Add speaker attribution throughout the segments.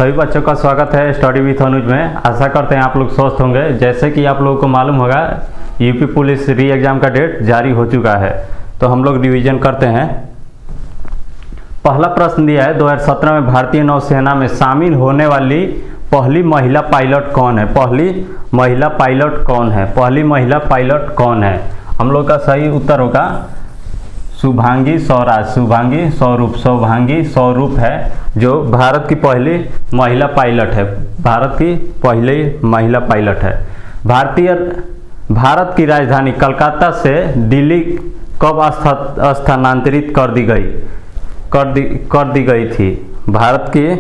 Speaker 1: सभी बच्चों का स्वागत है स्टडी विथ अनुज में। आशा करते हैं आप लोग स्वस्थ होंगे। जैसे कि आप लोगों को मालूम होगा, यूपी पुलिस री एग्ज़ाम का डेट जारी हो चुका है, तो हम लोग रिवीजन करते हैं। पहला प्रश्न दिया है, 2017 में भारतीय नौसेना में शामिल होने वाली पहली महिला पायलट कौन है? पहली महिला पायलट कौन है? पहली महिला पायलट कौन है? हम लोग का सही उत्तर होगा शुभांगी स्वराज। शुभांगी स्वरूप, सौभांगी स्वरूप है जो भारत की पहली महिला पायलट है। भारत की पहली महिला पायलट है। भारत की राजधानी कलकत्ता से दिल्ली कब स्थानांतरित कर दी गई थी? भारत की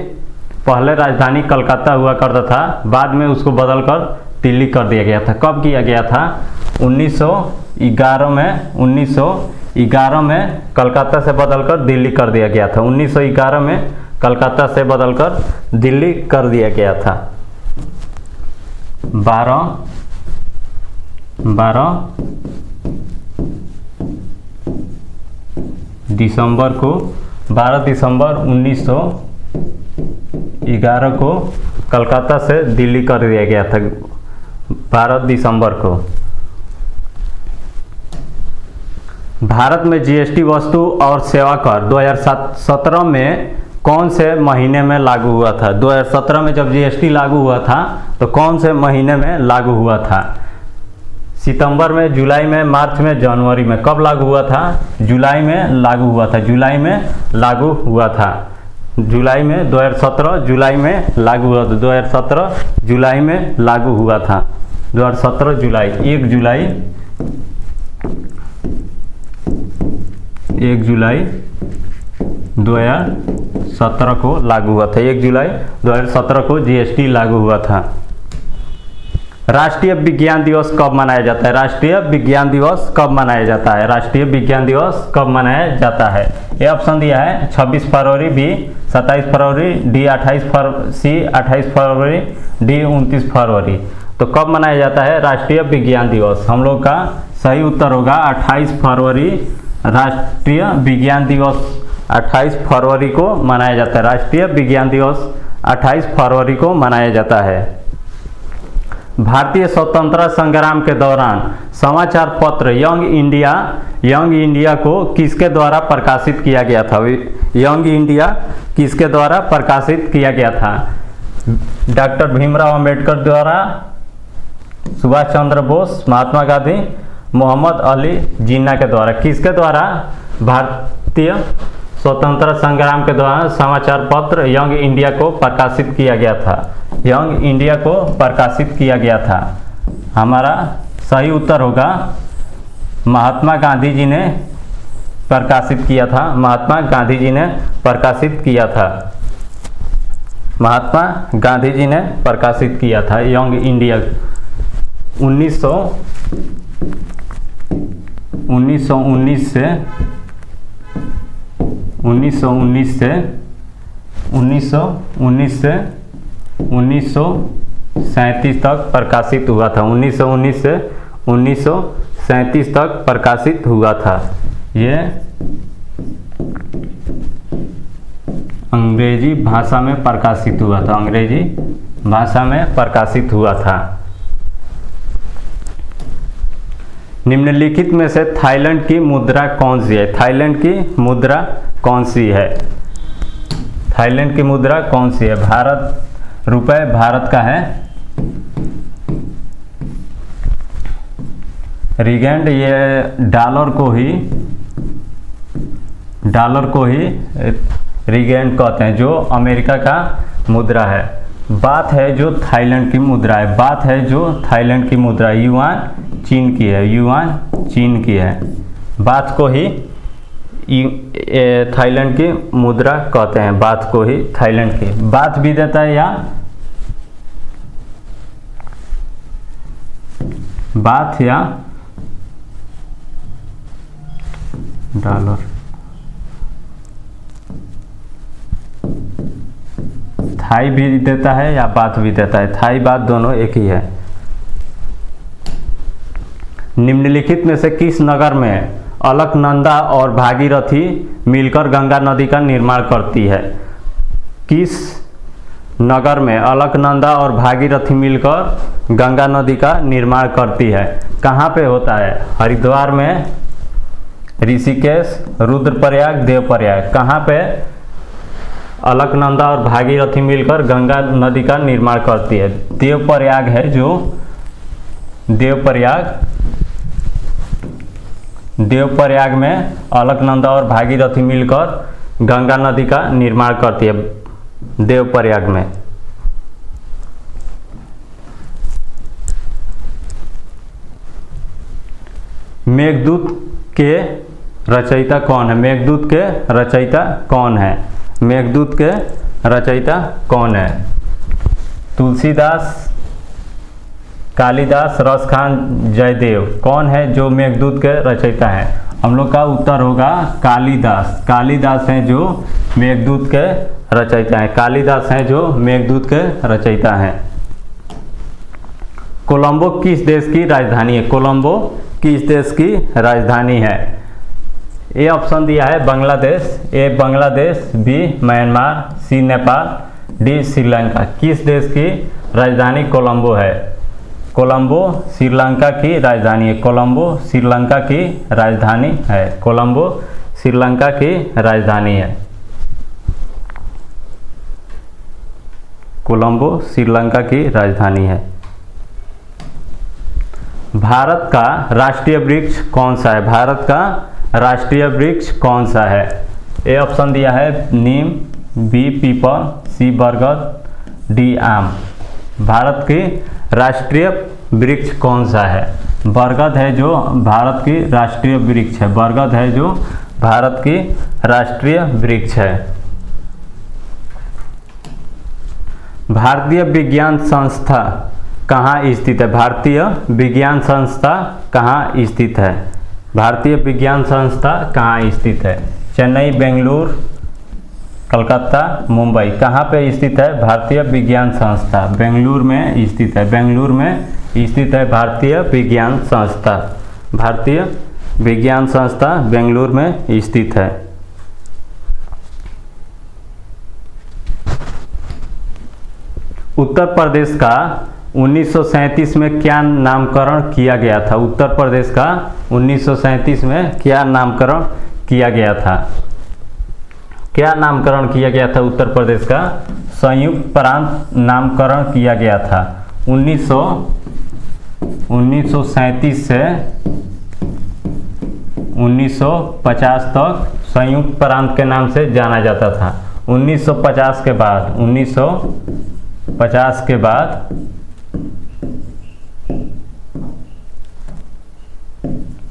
Speaker 1: पहले राजधानी कलकत्ता हुआ करता था, बाद में उसको बदलकर दिल्ली कर दिया गया था। कब किया गया था? 1911 में कलकत्ता से बदलकर दिल्ली कर दिया गया था। 1911 में कलकत्ता से बदलकर दिल्ली कर दिया गया था। 12 दिसंबर 1911 को कलकत्ता से दिल्ली कर दिया गया था। 12 दिसंबर को। भारत में जीएसटी वस्तु और सेवा कर 2017 में कौन से महीने में लागू हुआ था? 2017 में जब जीएसटी लागू हुआ था तो कौन से महीने में लागू हुआ था? सितंबर में, जुलाई में, मार्च में, जनवरी में? कब लागू हुआ था? जुलाई में लागू हुआ था। जुलाई में लागू हुआ था। जुलाई में 2017 जुलाई में लागू हुआ था। 2017 जुलाई में लागू हुआ था। 2017 जुलाई, 1 जुलाई 2017 को लागू हुआ था। 1 जुलाई 2017 को जीएसटी लागू हुआ था। राष्ट्रीय विज्ञान दिवस कब मनाया जाता है? राष्ट्रीय विज्ञान दिवस कब मनाया जाता है? राष्ट्रीय विज्ञान दिवस कब मनाया जाता है? ये ऑप्शन दिया है 26 फरवरी, बी 27 फरवरी, डी 28 फरवरी, डी 29 फरवरी। तो कब मनाया जाता है राष्ट्रीय विज्ञान दिवस? हम लोग का सही उत्तर होगा 28 फरवरी। राष्ट्रीय विज्ञान दिवस 28 फरवरी को मनाया जाता है। राष्ट्रीय विज्ञान दिवस 28 फरवरी को मनाया जाता है। भारतीय स्वतंत्रता संग्राम के दौरान समाचार पत्र यंग इंडिया को किसके द्वारा प्रकाशित किया गया था? यंग इंडिया किसके द्वारा प्रकाशित किया गया था? डॉक्टर भीमराव अंबेडकर द्वारा, सुभाष चंद्र बोस, महात्मा गांधी, मोहम्मद अली जिन्ना के द्वारा? किसके द्वारा भारतीय स्वतंत्रता संग्राम के दौरान समाचार पत्र यंग इंडिया को प्रकाशित किया गया था? यंग इंडिया को प्रकाशित किया गया था। हमारा सही उत्तर होगा महात्मा गांधी जी ने प्रकाशित किया था। महात्मा गांधी जी ने प्रकाशित किया था। महात्मा गांधी जी ने प्रकाशित किया था यंग इंडिया। 1919 से 1937 तक प्रकाशित हुआ था। 1919 से 1937 तक प्रकाशित हुआ था। ये अंग्रेजी भाषा में प्रकाशित हुआ था। अंग्रेजी भाषा में प्रकाशित हुआ था। निम्नलिखित में से थाईलैंड की मुद्रा कौन सी है? थाईलैंड की मुद्रा कौन सी है? थाईलैंड की मुद्रा कौन सी है? रुपए भारत का है। रिगेंड, ये डॉलर को ही रिगेंड कहते हैं, जो अमेरिका का मुद्रा है। बात है जो थाईलैंड की मुद्रा है। बात है जो थाईलैंड की मुद्रा है। युआन चीन की है। युआन चीन की है। बात को ही थाईलैंड की मुद्रा कहते हैं। बात को ही थाईलैंड की। बात भी देता है या बात या डॉलर। थाई भी देता है या बात भी देता है। थाई बात दोनों एक ही है। निम्नलिखित में से किस नगर में अलकनंदा और भागीरथी मिलकर गंगा नदी का निर्माण करती है? किस नगर में अलकनंदा और भागीरथी मिलकर गंगा नदी का निर्माण करती है। कहाँ पे होता है? हरिद्वार में, ऋषिकेश, रुद्रप्रयाग, देवप्रयाग। कहाँ पे? अलकनंदा और भागीरथी मिलकर गंगा नदी का निर्माण करती है। देवप्रयाग है जो देवप्रयाग में अलकनंदा और भागीरथी मिलकर गंगा नदी का निर्माण करती है, देवप्रयाग में। मेघदूत के रचयिता कौन है? मेघदूत के रचयिता कौन है? मेघदूत के रचयिता कौन है? तुलसीदास, कालिदास, रसखान, जयदेव। कौन है जो मेघदूत के रचयिता है? हम लोग का उत्तर होगा कालिदास। कालिदास हैं जो मेघदूत के रचयिता हैं। कालिदास हैं जो मेघदूत के रचयिता हैं। कोलंबो किस देश की राजधानी है? कोलंबो किस देश की राजधानी है? ए ऑप्शन दिया है बांग्लादेश, ए बांग्लादेश, बी म्यांमार, सी नेपाल, डी श्रीलंका। किस देश की राजधानी कोलंबो है? कोलंबो श्रीलंका की राजधानी है। कोलंबो श्रीलंका की राजधानी है। कोलंबो श्रीलंका की राजधानी है। कोलंबो श्रीलंका की राजधानी है। भारत का राष्ट्रीय वृक्ष कौन सा है? भारत का राष्ट्रीय वृक्ष कौन सा है? ए ऑप्शन दिया है नीम, बी पीपल, सी बरगद, डी आम। भारत की राष्ट्रीय वृक्ष कौन सा है? बरगद है जो भारत की राष्ट्रीय वृक्ष है। बरगद है जो भारत की राष्ट्रीय वृक्ष है। भारतीय विज्ञान संस्था कहाँ स्थित है? भारतीय विज्ञान संस्था कहाँ स्थित है? भारतीय विज्ञान संस्था कहाँ स्थित है? चेन्नई, बेंगलुरु, कलकत्ता, मुंबई। कहाँ पे स्थित है भारतीय विज्ञान संस्था? बेंगलुरु में स्थित है। बेंगलुरु में स्थित है भारतीय विज्ञान संस्था। भारतीय विज्ञान संस्था बेंगलुरु में स्थित है। उत्तर प्रदेश का 1937 में क्या नामकरण किया गया था? उत्तर प्रदेश का 1937 में क्या नामकरण किया गया था? क्या नामकरण किया गया था उत्तर प्रदेश का? संयुक्त प्रांत नामकरण किया गया था। 1937 से 1950 तक संयुक्त प्रांत के नाम से जाना जाता था। 1950 के बाद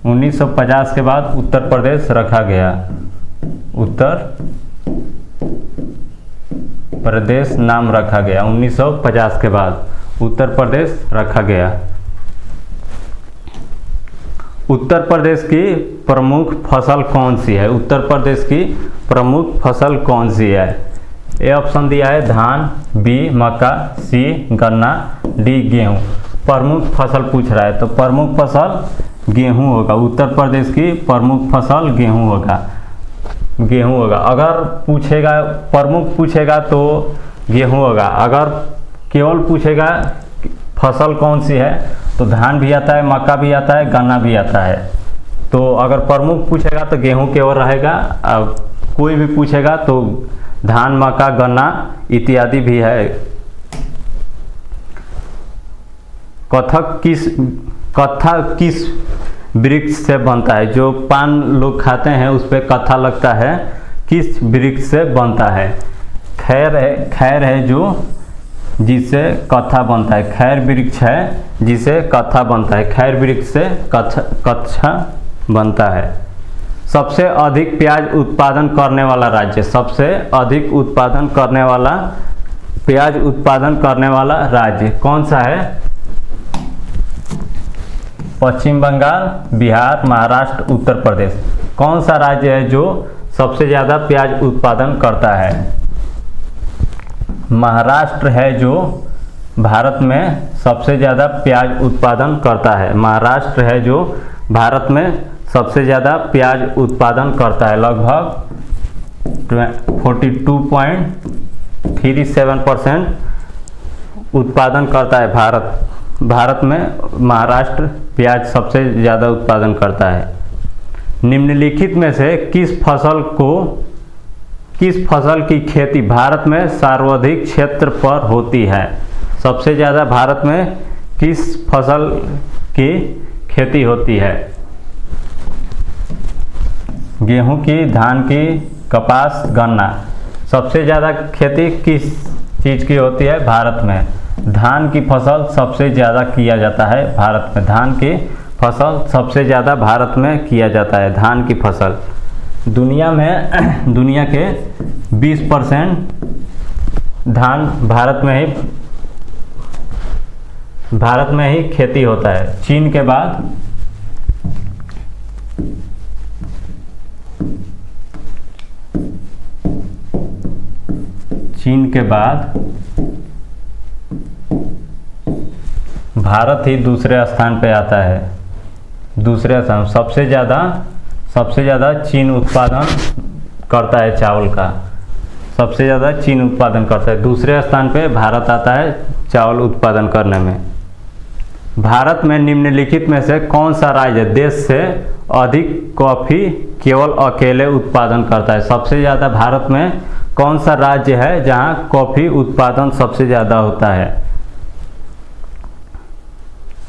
Speaker 1: 1950 के बाद उत्तर प्रदेश रखा गया। उत्तर प्रदेश नाम रखा गया। 1950 के बाद उत्तर प्रदेश रखा गया। उत्तर प्रदेश की प्रमुख फसल कौन सी है? उत्तर प्रदेश की प्रमुख फसल कौन सी है? ए ऑप्शन दिया है धान, बी मक्का, सी गन्ना, डी गेहूँ। प्रमुख फसल पूछ रहा है तो प्रमुख फसल गेहूँ होगा। उत्तर प्रदेश की प्रमुख फसल गेहूँ होगा। गेहूँ होगा। अगर पूछेगा प्रमुख पूछेगा तो गेहूँ होगा। अगर केवल पूछेगा फसल कौन सी है तो धान भी आता है, मक्का भी आता है, गन्ना भी आता है। तो अगर प्रमुख पूछेगा तो गेहूँ केवल रहेगा। अब कोई भी पूछेगा तो धान, मक्का, गन्ना इत्यादि भी है। कत्था किस वृक्ष से बनता है? जो पान लोग खाते हैं उस पर कत्था लगता है, किस वृक्ष से बनता है? खैर है जो जिससे कत्था बनता है। खैर वृक्ष है जिसे कत्था बनता है। खैर वृक्ष से कत्था बनता है। सबसे अधिक प्याज उत्पादन करने वाला राज्य? सबसे अधिक उत्पादन करने वाला प्याज उत्पादन करने वाला राज्य कौन सा है? पश्चिम बंगाल, बिहार, महाराष्ट्र, उत्तर प्रदेश। कौन सा राज्य है जो सबसे ज़्यादा प्याज उत्पादन करता है? महाराष्ट्र है जो भारत में सबसे ज़्यादा प्याज उत्पादन करता है। महाराष्ट्र है जो भारत में सबसे ज़्यादा प्याज उत्पादन करता है। लगभग 42.3 37% उत्पादन करता है भारत में महाराष्ट्र प्याज सबसे ज़्यादा उत्पादन करता है। निम्नलिखित में से किस फसल की खेती भारत में सर्वाधिक क्षेत्र पर होती है? सबसे ज़्यादा भारत में किस फसल की खेती होती है? गेहूं की, धान की, कपास, गन्ना। सबसे ज़्यादा खेती किस चीज़ की होती है भारत में? धान की फसल सबसे ज़्यादा किया जाता है भारत में। धान की फसल सबसे ज़्यादा भारत में किया जाता है। धान की फसल दुनिया के 20% धान भारत में ही खेती होता है। चीन के बाद भारत ही दूसरे स्थान पे आता है। दूसरे स्थान सबसे ज़्यादा चीन उत्पादन करता है चावल का। सबसे ज़्यादा चीन उत्पादन करता है। दूसरे स्थान पे भारत आता है चावल उत्पादन करने में। भारत में निम्नलिखित में से कौन सा राज्य देश से अधिक कॉफ़ी केवल अकेले उत्पादन करता है? सबसे ज़्यादा भारत में कौन सा राज्य है जहां कॉफ़ी उत्पादन सबसे ज़्यादा होता है?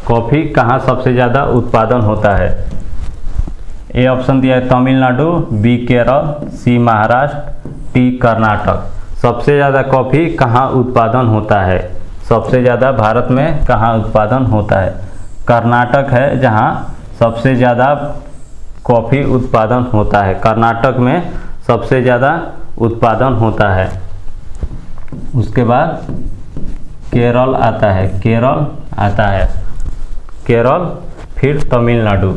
Speaker 1: कॉफ़ी कहाँ सबसे ज़्यादा उत्पादन होता है? ए ऑप्शन दिया है तमिलनाडु, बी केरल, सी महाराष्ट्र, डी कर्नाटक। सबसे ज़्यादा कॉफ़ी कहाँ उत्पादन होता है? सबसे ज़्यादा भारत में कहाँ उत्पादन होता है? कर्नाटक है जहाँ सबसे ज़्यादा कॉफ़ी उत्पादन होता है। कर्नाटक में सबसे ज़्यादा उत्पादन होता है। उसके बाद केरल आता है। केरल फिर तमिलनाडु।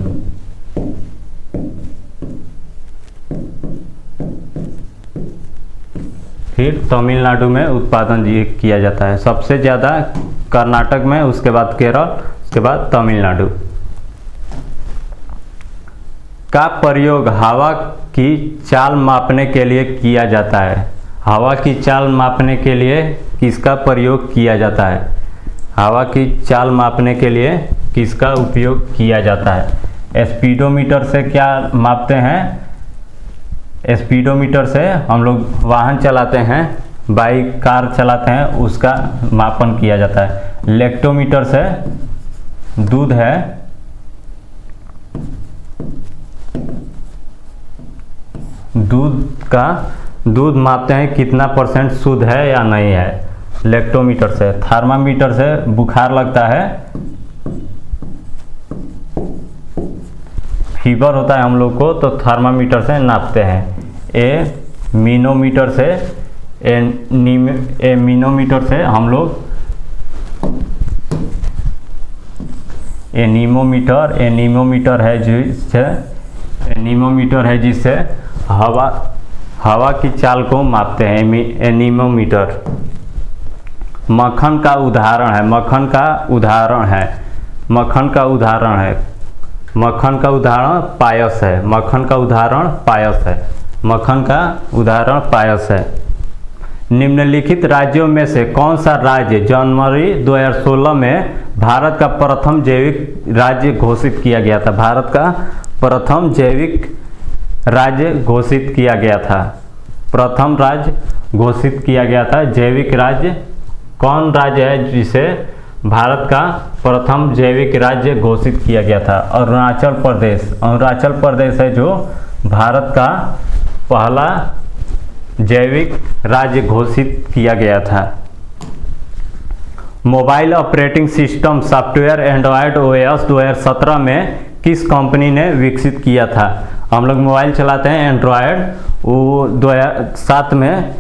Speaker 1: फिर तमिलनाडु में उत्पादन किया जाता है। सबसे ज़्यादा कर्नाटक में, उसके बाद केरल, उसके बाद तमिलनाडु। का प्रयोग हवा की चाल मापने के लिए किया जाता है? हवा की चाल मापने के लिए किसका प्रयोग किया जाता है? हवा की चाल मापने के लिए किसका उपयोग किया जाता है? स्पीडोमीटर से क्या मापते हैं? स्पीडोमीटर से हम लोग वाहन चलाते हैं, बाइक, कार चलाते हैं, उसका मापन किया जाता है। लेक्टोमीटर से दूध है, दूध मापते हैं कितना % शुद्ध है या नहीं है, लेक्टोमीटर से। थर्मामीटर से बुखार लगता है, फीवर होता है हम लोग को, तो थर्मामीटर से नापते हैं। एनीमोमीटर से हम लोग एनीमोमीटर है जिससे हवा की चाल को मापते हैं। एनीमोमीटर। मक्खन का उदाहरण है। मक्खन का उदाहरण पायस है। निम्नलिखित राज्यों में से कौन सा राज्य जनवरी 2016 में भारत का प्रथम जैविक राज्य घोषित किया गया था? भारत का प्रथम जैविक राज्य घोषित किया गया था। प्रथम राज्य घोषित किया गया था जैविक राज्य। कौन राज्य है जिसे भारत का प्रथम जैविक राज्य घोषित किया गया था? अरुणाचल प्रदेश है जो भारत का पहला जैविक राज्य घोषित किया गया था। Mobile operating system software Android OS 2017 में किस कंपनी ने विकसित किया था? हम लोग मोबाइल चलाते हैं एंड्रॉयड, वो 2007 में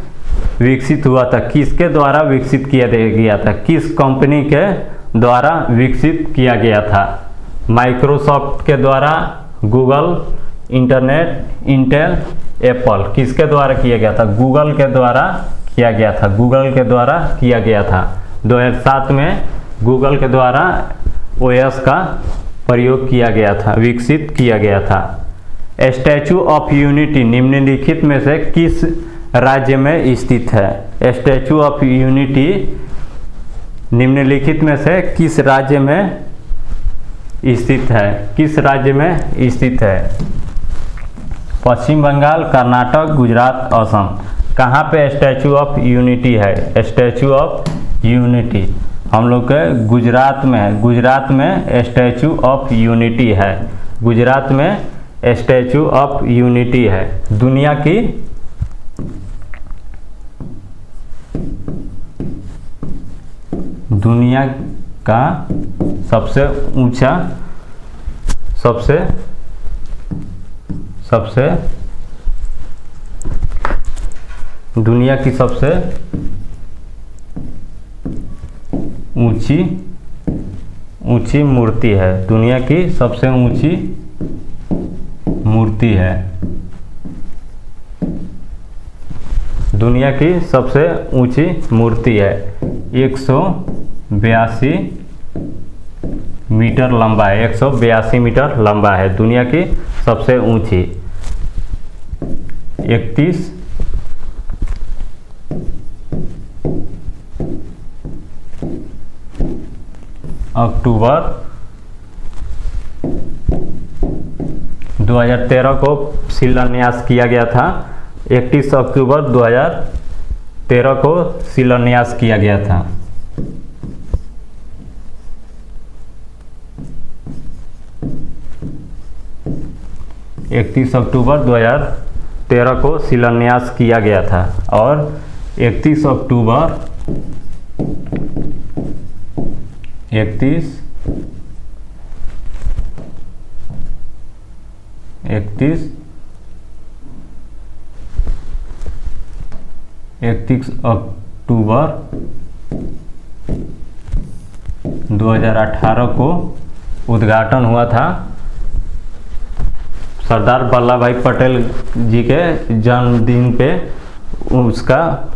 Speaker 1: विकसित हुआ था। किसके द्वारा विकसित किया गया था? किस कंपनी के द्वारा विकसित किया गया था? माइक्रोसॉफ्ट के द्वारा, गूगल, इंटेल, एप्पल। किसके द्वारा किया गया था? गूगल के द्वारा किया गया था। 2007 में गूगल के द्वारा OS का प्रयोग किया गया था, विकसित किया गया था। स्टैचू ऑफ यूनिटी निम्नलिखित में से किस राज्य में स्थित है? स्टैचू ऑफ यूनिटी निम्नलिखित में से किस राज्य में स्थित है? किस राज्य में स्थित है? पश्चिम बंगाल, कर्नाटक, गुजरात, असम। कहाँ पे स्टैचू ऑफ यूनिटी है? स्टैचू ऑफ यूनिटी हम लोग के गुजरात में है। गुजरात में स्टैचू ऑफ यूनिटी है। गुजरात में स्टैचू ऑफ यूनिटी है। दुनिया का सबसे ऊंचा दुनिया की सबसे ऊंची मूर्ति है। दुनिया की सबसे ऊंची मूर्ति है। दुनिया की सबसे ऊंची मूर्ति है। 182 मीटर लंबा है। 182 मीटर लंबा है। दुनिया की सबसे ऊंची। 31 अक्टूबर 2013 को शिलान्यास किया गया था। 31 अक्टूबर 2013 को शिलान्यास किया गया था। अक्टूबर 2013 को शिलान्यास किया गया था और 31 अक्टूबर 2018 को उद्घाटन हुआ था। सरदार वल्लभ भाई पटेल जी के जन्मदिन पे उसका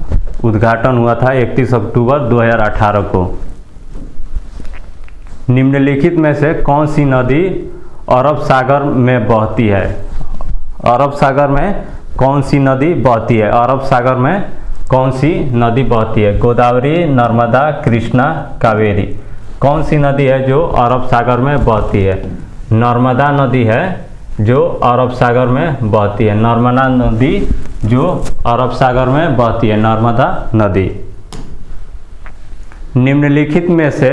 Speaker 1: उद्घाटन हुआ था 31 अक्टूबर 2018 को। निम्नलिखित में से कौन सी नदी अरब सागर में बहती है? अरब सागर में कौन सी नदी बहती है? अरब सागर में कौन सी नदी बहती है? गोदावरी, नर्मदा, कृष्णा, कावेरी। कौन सी नदी है जो अरब सागर में बहती है? नर्मदा नदी है जो अरब सागर में बहती है। नर्मदा नदी जो अरब सागर में बहती है। नर्मदा नदी। निम्नलिखित में से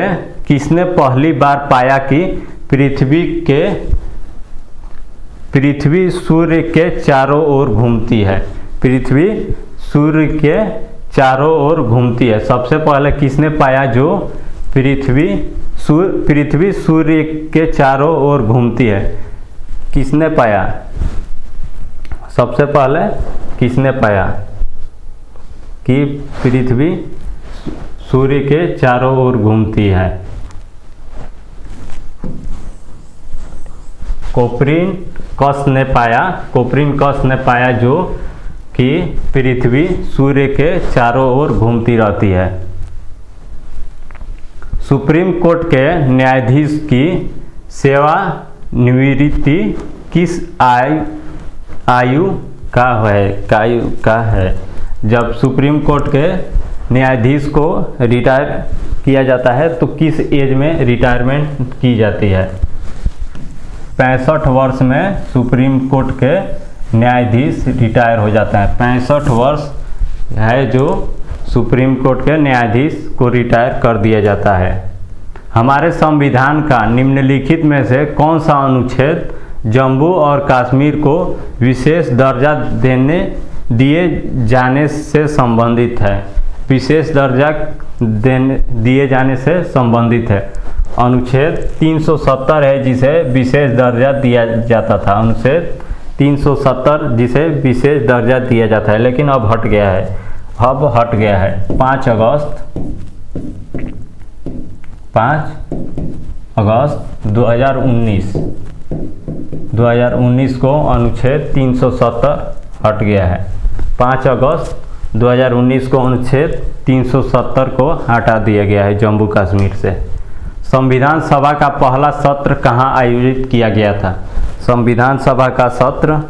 Speaker 1: किसने पहली बार पाया कि पृथ्वी सूर्य के चारों ओर घूमती है? पृथ्वी सूर्य के चारों ओर घूमती है। सबसे पहले किसने पाया जो पृथ्वी सूर्य के चारों ओर घूमती है? किसने पाया? सबसे पहले किसने पाया कि पृथ्वी सूर्य के चारों ओर घूमती है? कोपरनिकस ने पाया जो कि पृथ्वी सूर्य के चारों ओर घूमती रहती है। सुप्रीम कोर्ट के न्यायाधीश की सेवानिवृत्ति किस आयु का है? जब सुप्रीम कोर्ट के न्यायाधीश को रिटायर किया जाता है तो किस एज में रिटायरमेंट की जाती है? 65 वर्ष में सुप्रीम कोर्ट के न्यायाधीश रिटायर हो जाता है। 65 वर्ष है जो सुप्रीम कोर्ट के न्यायाधीश को रिटायर कर दिया जाता है। हमारे संविधान का निम्नलिखित में से कौन सा अनुच्छेद जम्मू और कश्मीर को विशेष दर्जा दिए जाने से संबंधित है? विशेष दर्जा दिए जाने से संबंधित है। अनुच्छेद 370 है जिसे विशेष दर्जा दिया जाता था। अनुच्छेद 370 जिसे विशेष दर्जा दिया जाता है, लेकिन अब हट गया है। 5 अगस्त 2019 को अनुच्छेद 370 हट गया है। 5 अगस्त 2019 को अनुच्छेद 370 को हटा दिया गया है जम्मू कश्मीर से। संविधान सभा का पहला सत्र कहाँ आयोजित किया गया था? संविधान सभा का सत्र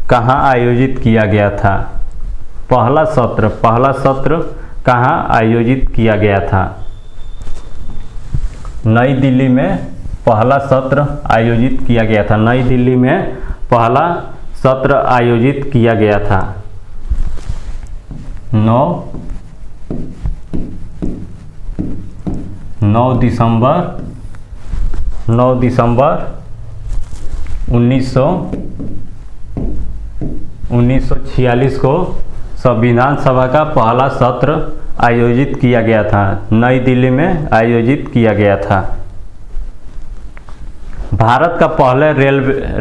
Speaker 1: कहाँ आयोजित किया गया था? पहला सत्र कहाँ आयोजित किया गया था? नई दिल्ली में पहला सत्र आयोजित किया गया था। नई दिल्ली में पहला सत्र आयोजित किया गया था 9 दिसंबर 1946 को संविधान सभा का पहला सत्र आयोजित किया गया था। नई दिल्ली में आयोजित किया गया था। भारत का पहले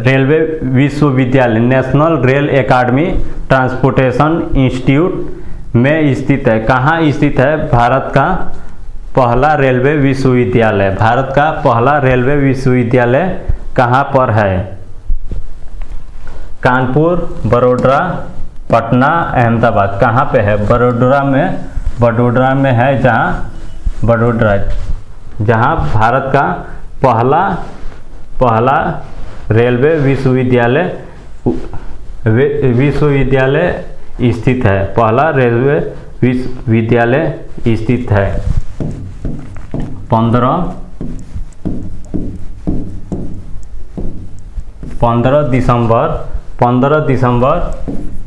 Speaker 1: रेलवे विश्वविद्यालय national rail academy transportation institute में स्थित है। कहाँ स्थित है भारत का पहला रेलवे विश्वविद्यालय? भारत का पहला रेलवे विश्वविद्यालय कहाँ पर है? कानपुर, बड़ोदरा, पटना, अहमदाबाद। कहाँ पे है? बड़ोदरा में है, जहाँ भारत का पहला रेलवे विश्वविद्यालय स्थित है। पहला रेलवे विश्वविद्यालय स्थित है। 15 दिसंबर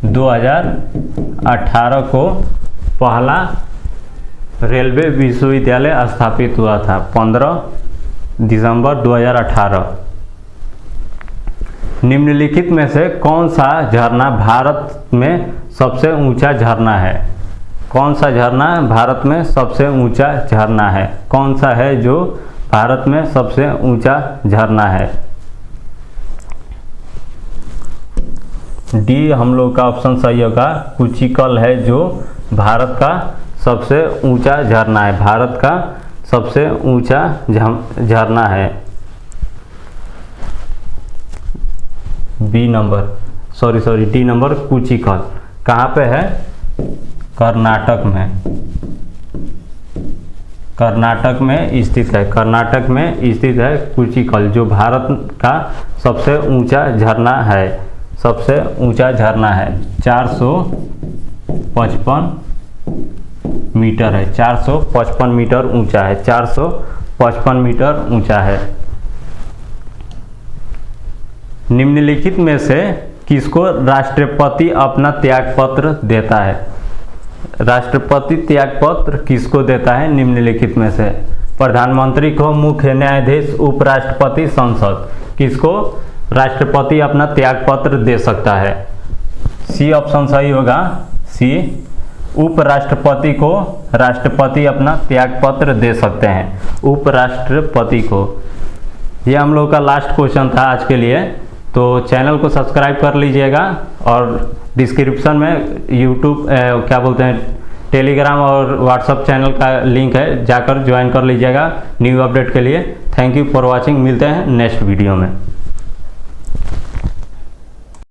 Speaker 1: 2018 को पहला रेलवे विश्वविद्यालय स्थापित हुआ था। 15 दिसंबर 2018। निम्नलिखित में से कौन सा झरना भारत में सबसे ऊंचा झरना है? कौन सा झरना भारत में सबसे ऊंचा झरना है? कौन सा है जो भारत में सबसे ऊंचा झरना है? डी हम लोग का ऑप्शन सही होगा। कुचिकल है जो भारत का सबसे ऊंचा झरना है। भारत का सबसे ऊंचा झरना है। डी नंबर कुचिकल कहाँ पे है? कर्नाटक में स्थित है। कर्नाटक में स्थित है कुचिकल, जो भारत का सबसे ऊंचा झरना है। सबसे ऊंचा झरना है 455 मीटर है। 455 मीटर ऊंचा है। 455 मीटर ऊंचा है। निम्नलिखित में से किसको राष्ट्रपति अपना त्यागपत्र देता है? राष्ट्रपति त्यागपत्र किसको देता है निम्नलिखित में से? प्रधानमंत्री को, मुख्य न्यायाधीश, उपराष्ट्रपति, संसद। किसको राष्ट्रपति अपना त्यागपत्र दे सकता है? सी ऑप्शन सही होगा। सी, उपराष्ट्रपति को राष्ट्रपति अपना त्यागपत्र दे सकते हैं। उपराष्ट्रपति को। ये हम लोग का लास्ट क्वेश्चन था आज के लिए। तो चैनल को सब्सक्राइब कर लीजिएगा और डिस्क्रिप्शन में यूट्यूब टेलीग्राम और व्हाट्सएप चैनल का लिंक है, जाकर ज्वाइन कर लीजिएगा न्यू अपडेट के लिए। Thank you for watching. मिलते हैं नेक्स्ट वीडियो में।